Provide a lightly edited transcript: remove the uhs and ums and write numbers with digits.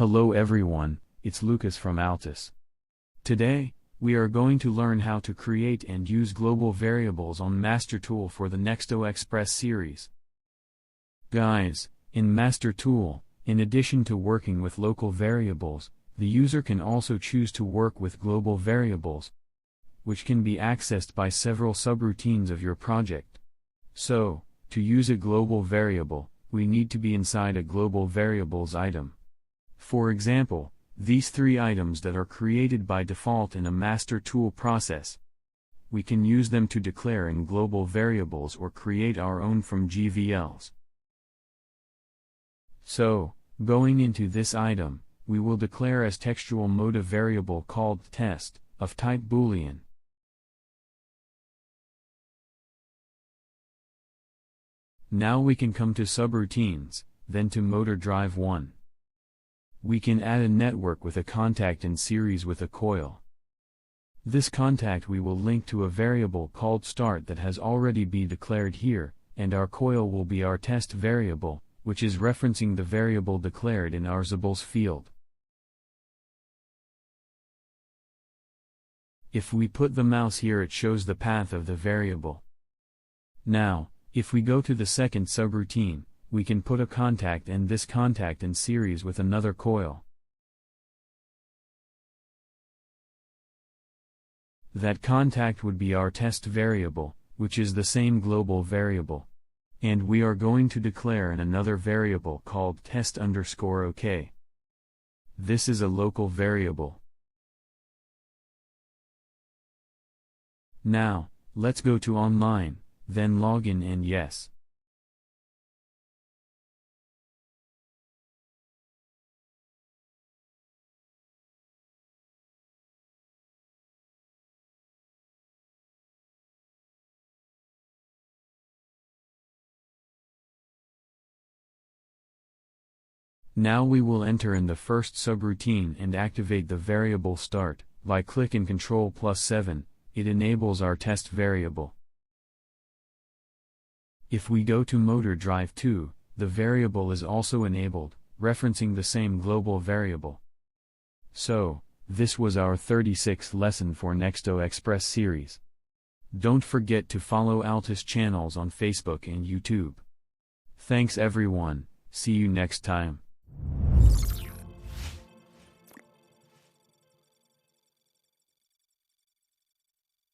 Hello everyone, it's Lucas from Altus. Today, we are going to learn how to create and use global variables on Master Tool for the Nexto Xpress series. Guys, in Master Tool, in addition to working with local variables, the user can also choose to work with global variables, which can be accessed by several subroutines of your project. So, to use a global variable, we need to be inside a global variables item. For example, these three items that are created by default in a master tool process. We can use them to declare in global variables or create our own from GVLs. So, going into this item, we will declare as textual mode a variable called test, of type Boolean. Now we can come to subroutines, then to motor drive 1. We can add a network with a contact in series with a coil. This contact we will link to a variable called start that has already been declared here, and our coil will be our test variable, which is referencing the variable declared in our Zables field. If we put the mouse here, it shows the path of the variable. Now, if we go to the second subroutine, we can put a contact and this contact in series with another coil. That contact would be our test variable, which is the same global variable. And we are going to declare in another variable called test_OK. This is a local variable. Now, let's go to online, then login and yes. Now we will enter in the first subroutine and activate the variable start. By clicking Ctrl+7, it enables our test variable. If we go to motor drive 2, the variable is also enabled, referencing the same global variable. So, this was our 36th lesson for Nexto Xpress series. Don't forget to follow Altus channels on Facebook and YouTube. Thanks everyone, see you next time.